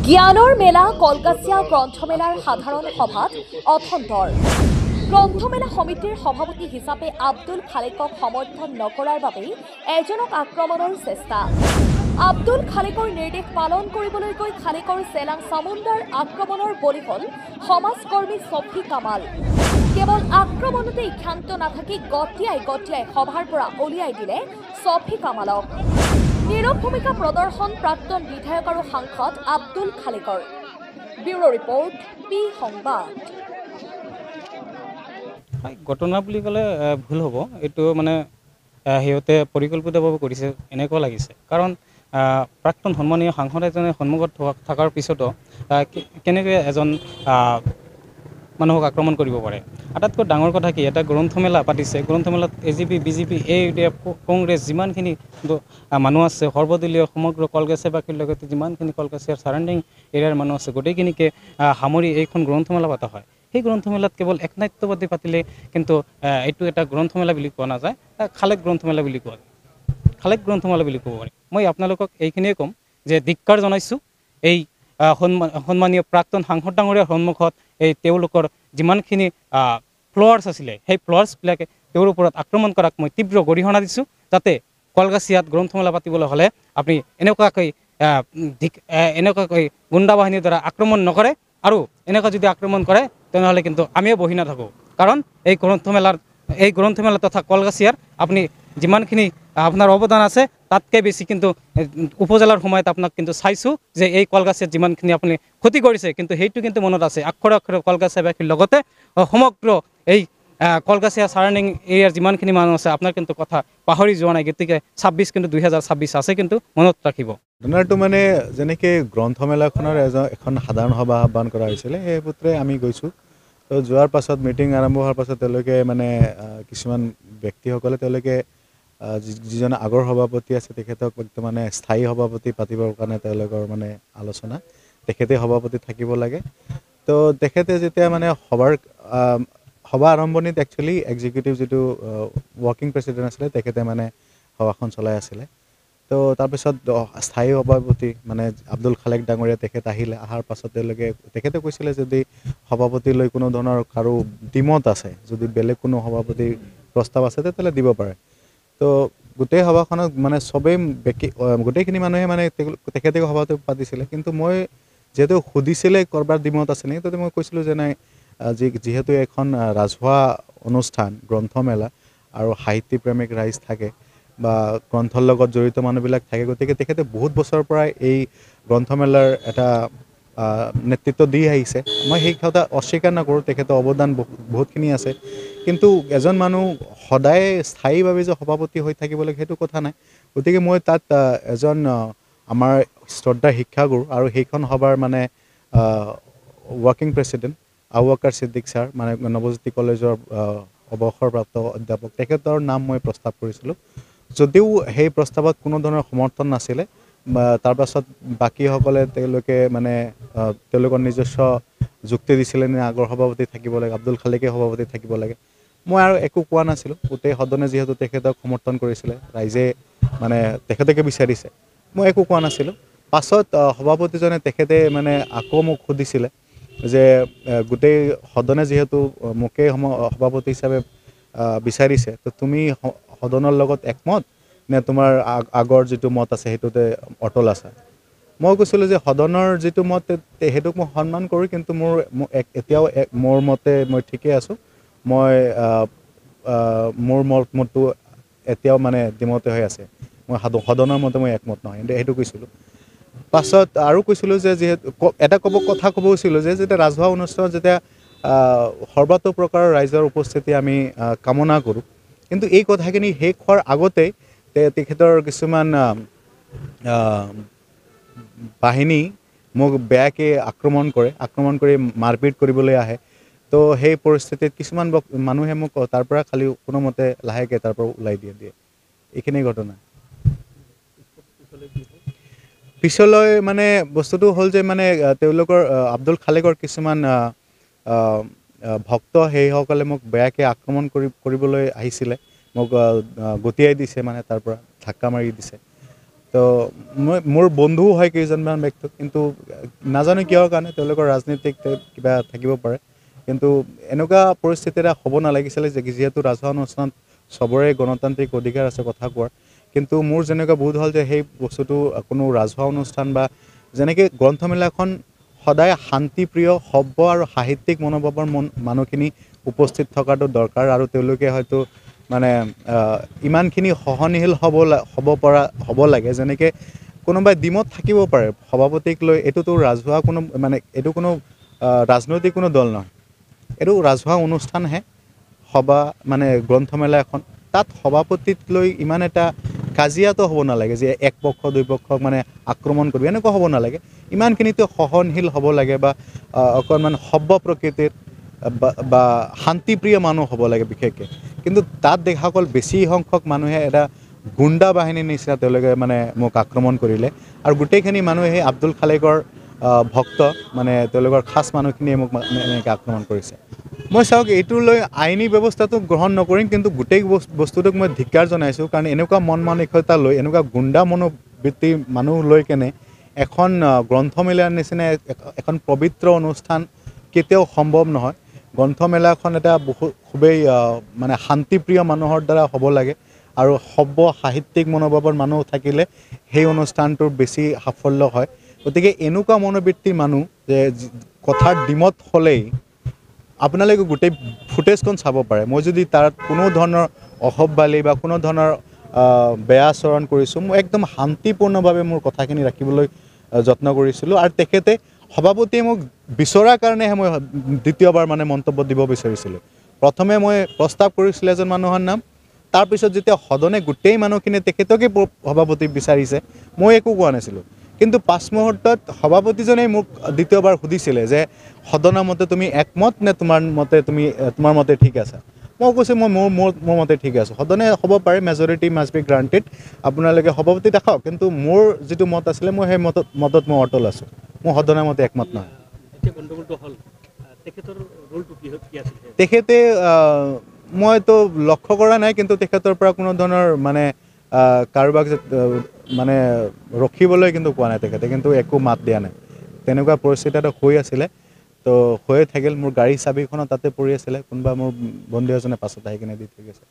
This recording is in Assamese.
জ্ঞানৰ মেলা কলকাছিয়া গ্ৰন্থমেলাৰ সাধাৰণ সভাত অথন্তৰ গ্ৰন্থমেলা সমিতিৰ সভাপতি হিচাপে আব্দুল খালেকক সমৰ্থন নকৰাৰ বাবেই এজনক আক্ৰমণৰ চেষ্টা। আব্দুল খালেকৰ নিৰ্দেশ পালন কৰিবলৈ গৈ খালেকৰ চেলাং চামুণ্ডাৰ আক্ৰমণৰ বলি হ'ল সমাজকৰ্মী ছফি কামাল। কেৱল আক্ৰমণতেই ক্ষান্ত নাথাকি গতিয়াই সভাৰ পৰা উলিয়াই দিলে ছফি কামালক। নীৰৱ ভূমিকা প্ৰদৰ্শন প্ৰাক্তন বিধায়ক আৰু সাংসদ আব্দুল খালেকৰ। ব্যুৰো ৰিপৰ্ট, পি সংবাদ। ঘটনা বুলি ক'লে ভুল হ'ব, এইটো মানে সিহঁতে পৰিকল্পিতভাৱে কৰিছে এনেকুৱা লাগিছে। কাৰণ প্ৰাক্তন সন্মানীয় সাংসদ এজনে সন্মুখত থকাৰ পিছতো কেনেকৈ এজন মানুহক আক্ৰমণ কৰিব পাৰে। আটাইতকৈ ডাঙৰ কথা কি, এটা গ্ৰন্থমেলা পাতিছে, গ্ৰন্থমেলাত AGP BJP কংগ্ৰেছ যিমানখিনি মানুহ আছে, সৰ্বদলীয় সমগ্ৰ কলকাছিয়াবাসীৰ লগতে যিমানখিনি কলকাছিয়াৰ চাৰাউণ্ডিং এৰিয়াৰ মানুহ আছে, গোটেইখিনিকে সামৰি এইখন গ্ৰন্থমেলা পতা হয়। সেই গ্ৰন্থমেলাত কেৱল একনাট্যবাদী পাতিলে কিন্তু এইটো এটা গ্ৰন্থমেলা বুলি কোৱা নাযায়, খালেক গ্ৰন্থমেলা বুলি কোৱা যায়, খালেক গ্ৰন্থমেলা বুলি ক'ব পাৰি। মই আপোনালোকক এইখিনিয়ে ক'ম যে ধিক্কাৰ জনাইছোঁ এই সন্মানীয় প্ৰাক্তন সাংসদ ডাঙৰীয়াৰ সন্মুখত এই তেওঁলোকৰ যিমানখিনি ফ্ল'ৱাৰ্ছ আছিলে, সেই ফ্ল'ৱাৰ্ছবিলাকে তেওঁৰ ওপৰত আক্ৰমণ কৰাক মই তীব্ৰ গৰিহণা দিছোঁ। যাতে কলকাছিয়াত গ্ৰন্থমেলা পাতিবলৈ হ'লে আপুনি এনেকুৱাকৈ গুণ্ডা বাহিনীৰ দ্বাৰা আক্ৰমণ নকৰে, আৰু এনেকুৱা যদি আক্ৰমণ কৰে তেনেহ'লে কিন্তু আমিও বহি নাথাকোঁ। কাৰণ এই গ্ৰন্থমেলা তথা কলকাছিয়াৰ আপুনি যিমানখিনি আপোনাৰ অৱদান আছে তাতকৈ বেছি কিন্তু উপজেলাৰ সময়ত আপোনাক কিন্তু চাইছোঁ যে এই কলকাছিয়াত যিমানখিনি আপুনি ক্ষতি কৰিছে, কিন্তু সেইটো কিন্তু মনত আছে। আক্ষৰে আক্ষৰে কলকাছিয়াবাসীৰ লগতে সমগ্ৰ এই কলকাছিয়া চাৰাউণ্ডিং এৰিয়াৰ যিমানখিনি মানুহ আছে আপোনাৰ কিন্তু কথা পাহৰি যোৱা নাই। গতিকে 26 কিন্তু 2026 আছে, কিন্তু মনত ৰাখিব। ঘটনাটো মানে যেনেকৈ গ্ৰন্থমেলাখনৰ এখন সাধাৰণ সভা আহ্বান কৰা হৈছিলে, সেই সূত্ৰে আমি গৈছোঁ। তো যোৱাৰ পাছত মিটিং আৰম্ভ হোৱাৰ পাছত তেওঁলোকে মানে কিছুমান ব্যক্তিসকলে তেওঁলোকে যিজন আগৰ সভাপতি আছে তেখেতক মানে স্থায়ী সভাপতি পাতিবৰ কাৰণে তেওঁলোকৰ মানে আলোচনা, তেখেতে সভাপতি থাকিব লাগে। তো তেখেতে যেতিয়া মানে সভা আৰম্ভণিত একচুৱেলি এক্সিকিউটিভ যিটো ৱৰ্কিং প্ৰেচিডেণ্ট আছিলে তেখেতে মানে সভাখন চলাই আছিলে। তো তাৰপিছত স্থায়ী সভাপতি মানে আব্দুল খালেক ডাঙৰীয়া তেখেত আহিলে। অহাৰ পাছত তেখেতে কৈছিলে যদি সভাপতিলৈ কোনো ধৰণৰ কাৰো দ্বিমত আছে, যদি বেলেগ কোনো সভাপতিৰ প্ৰস্তাৱ আছে তেতিয়াহ'লে দিব পাৰে। তো গোটেই সভাখনত মানে চবেই গোটেইখিনি মানুহে মানে তেখেতে সভাটো পাতিছিলে। কিন্তু মই যিহেতু সুধিছিলে ক'ৰবাৰ দ্বিমত আছে নেকি, তেতিয়া মই কৈছিলোঁ যে নাই, যিহেতু এখন ৰাজহুৱা অনুষ্ঠান গ্ৰন্থমেলা আৰু সাহিত্যপ্ৰেমিক ৰাইজ থাকে বা গ্ৰন্থৰ লগত জড়িত মানুহবিলাক থাকে, গতিকে তেখেতে বহুত বছৰৰ পৰাই এই গ্ৰন্থমেলাৰ এটা নেতৃত্ব দি আহিছে। মই সেই কথা অস্বীকাৰ নকৰোঁ, তেখেতৰ অৱদান বহুতখিনি আছে। কিন্তু এজন মানুহ সদায় স্থায়ীভাৱে যে সভাপতি হৈ থাকিব লাগে সেইটো কথা নাই। গতিকে মই তাত এজন আমাৰ শ্ৰদ্ধাৰ শিক্ষাগুৰু আৰু সেইখন সভাৰ মানে ৱৰ্কিং প্ৰেচিডেণ্ট আবুবাকাৰ ছিদ্দিক ছাৰ, মানে নৱজ্যোতি কলেজৰ অৱসৰপ্ৰাপ্ত অধ্যাপক, তেখেতৰ নাম মই প্ৰস্তাৱ কৰিছিলোঁ। যদিও সেই প্ৰস্তাৱত কোনো ধৰণৰ সমৰ্থন নাছিলে, তাৰপাছত বাকীসকলে তেওঁলোকে মানে তেওঁলোকৰ নিজস্ব যুক্তি দিছিলে নে আগৰ সভাপতি থাকিব লাগে, আব্দুল খালেকে সভাপতি থাকিব লাগে। মই আৰু একো কোৱা নাছিলোঁ। গোটেই সদনে যিহেতু তেখেতক সমৰ্থন কৰিছিলে, ৰাইজে মানে তেখেতকে বিচাৰিছে, মই একো কোৱা নাছিলোঁ। পাছত সভাপতিজনে তেখেতে মানে আকৌ মোক সুধিছিলে যে গোটেই সদনে যিহেতু মোকেই সভাপতি হিচাপে বিচাৰিছে, তো তুমি সদনৰ লগত একমত নে তোমাৰ আগৰ যিটো মত আছে সেইটোতে অটল আছা? মই কৈছিলোঁ যে সদনৰ যিটো মত সেইটোক মই সন্মান কৰোঁ, কিন্তু এতিয়াও মোৰ মতে মই ঠিকেই আছোঁ। মই মোৰ মতটো এতিয়াও মানে দ্বিমতে হৈ আছে। মই সদনৰ মতে মই একমত নহয়, সেইটো কৈছিলোঁ। পাছত আৰু কৈছিলোঁ যে যিহেতু এটা কথা ক'ব কৈছিলোঁ যে যেতিয়া ৰাজহুৱা অনুষ্ঠানত যেতিয়া সৰ্বাত্মক ৰাইজৰ উপস্থিতি আমি কামনা কৰোঁ, কিন্তু এই কথাখিনি শেষ হোৱাৰ আগতেই তেখেতৰ কিছুমান বাহিনী মোক বেয়াকৈ আক্ৰমণ কৰি মাৰপিট কৰিবলৈ আহে। তো সেই পৰিস্থিতিত কিছুমান মানুহে মোক তাৰ পৰা খালি কোনোমতে লাহেকৈ তাৰ পৰা ওলাই দিয়ে। এইখিনি ঘটনা। পিছলৈ মানে বস্তুটো হ'ল যে মানে তেওঁলোকৰ আব্দুল খালেকৰ কিছুমান ভক্ত সেইসকলে মোক বেয়াকৈ আক্ৰমণ কৰিবলৈ আহিছিলে, মোক গতিয়াই দিছে, মানে তাৰ পৰা ধাক্কা মাৰি দিছে। তো মোৰ বন্ধুও হয় কেইজনমান ব্যক্তি, কিন্তু নাজানো কিহৰ কাৰণে তেওঁলোকৰ ৰাজনীতিক কিবা থাকিব পাৰে। কিন্তু এনেকুৱা পৰিস্থিতি এটা হ'ব নালাগিছিলে, যে যিহেতু ৰাজহুৱা অনুষ্ঠান চবৰে গণতান্ত্ৰিক অধিকাৰ আছে কথা কোৱাৰ, কিন্তু মোৰ যেনেকুৱা বোধ হ'ল যে সেই বস্তুটো কোনো ৰাজহুৱা অনুষ্ঠান বা যেনেকৈ গ্ৰন্থমেলাখন সদায় শান্তিপ্ৰিয় সভ্য আৰু সাহিত্যিক মনোভাৱৰ মানুহখিনি উপস্থিত থকাটো দৰকাৰ, আৰু তেওঁলোকে হয়তো মানে ইমানখিনি সহনশীল হ'ব লাগে, যেনেকৈ কোনোবাই ডিমত থাকিব পাৰে সভাপতিক লৈ। এইটোতো ৰাজহুৱা কোনো মানে এইটো কোনো ৰাজনৈতিক কোনো দল নহয়, এইটো ৰাজহুৱা অনুষ্ঠানহে, সভা মানে গ্ৰন্থমেলা এখন। তাত সভাপতিক লৈ ইমান এটা কাজিয়াটো হ'ব নালাগে যে এক পক্ষ দুই পক্ষক মানে আক্ৰমণ কৰিব, এনেকুৱা হ'ব নালাগে। ইমানখিনিতো সহনশীল হ'ব লাগে, বা অকণমান সভ্য প্ৰকৃতিৰ বা শান্তিপ্ৰিয় মানুহ হ'ব লাগে বিশেষকৈ। কিন্তু তাত দেখা গ'ল বেছি সংখ্যক মানুহে এটা গুণ্ডা বাহিনীৰ নিচিনা তেওঁলোকে মানে মোক আক্ৰমণ কৰিলে, আৰু গোটেইখিনি মানুহে সেই আব্দুল খালেকৰ ভক্ত, মানে তেওঁলোকৰ খাচ মানুহখিনিয়ে মোক এনেকৈ আক্ৰমণ কৰিছে। মই চাওক, এইটো লৈ আইনী ব্যৱস্থাটো গ্ৰহণ নকৰিম, কিন্তু গোটেই বস্তুটোক মই ধিক্কাৰ জনাইছোঁ, কাৰণ এনেকুৱা মন মানসিকতা লৈ, এনেকুৱা গুণ্ডা মনোবৃত্তিৰ মানুহ লৈ কেনে এখন গ্ৰন্থমেলাৰ নিচিনা এখন পবিত্ৰ অনুষ্ঠান কেতিয়াও সম্ভৱ নহয়। গ্ৰন্থমেলাখন এটা খুবেই মানে শান্তিপ্ৰিয় মানুহৰ দ্বাৰা হ'ব লাগে, আৰু সভ্য সাহিত্যিক মনোভাৱৰ মানুহ থাকিলে সেই অনুষ্ঠানটোৰ বেছি সাফল্য হয়। গতিকে এনেকুৱা মনোবৃত্তিৰ মানুহ যে কথাৰ ডিমত হ'লেই আপোনালোকে গোটেই ফুটেজখন চাব পাৰে। মই যদি তাত কোনো ধৰণৰ অসভ্যালি বা কোনো ধৰণৰ বেয়া আচৰণ কৰিছোঁ, মই একদম শান্তিপূৰ্ণভাৱে মোৰ কথাখিনি ৰাখিবলৈ যত্ন কৰিছিলোঁ, আৰু তেখেতে সভাপতিয়ে মোক বিচৰাৰ কাৰণেহে মই দ্বিতীয়বাৰ মানে মন্তব্য দিব বিচাৰিছিলোঁ। প্ৰথমে মই প্ৰস্তাৱ কৰিছিলোঁ এজন মানুহৰ নাম, তাৰপিছত যেতিয়া সদনে গোটেই মানুহখিনিয়ে তেখেতকে সভাপতি বিচাৰিছে, মই একো কোৱা নাছিলোঁ। কিন্তু পাছ মুহূৰ্তত সভাপতিজনেই মোক দ্বিতীয়বাৰ সুধিছিলে যে সদনৰ মতে তুমি একমত নে তোমাৰ মতে ঠিক আছে। মই কৈছোঁ মোৰ মতে ঠিক আছে। সদনে হ'ব পাৰে, মেজৰিটি মাষ্ট বি গ্ৰাণ্টেড, আপোনালোকে সভাপতি দেখাওক, কিন্তু মোৰ যিটো মত আছিলে মই সেই মতত মই অটল আছোঁ। মোৰ সদনৰ মতে একমত নহয়। তেখেতে মইতো লক্ষ্য কৰা নাই, কিন্তু তেখেতৰ পৰা কোনো ধৰণৰ মানে কাৰোবাক মানে ৰখিবলৈ কিন্তু কোৱা নাই তেখেতে, কিন্তু একো মাত দিয়া নাই। তেনেকুৱা পৰিস্থিতি এটা হৈ আছিলে, তো হৈয়ে থাকিল। মোৰ গাড়ী চাবিখনো তাতে পৰি আছিলে, কোনোবা মোৰ বন্ধু এজনে পাছত আহি কিনে দি থৈ গৈছে।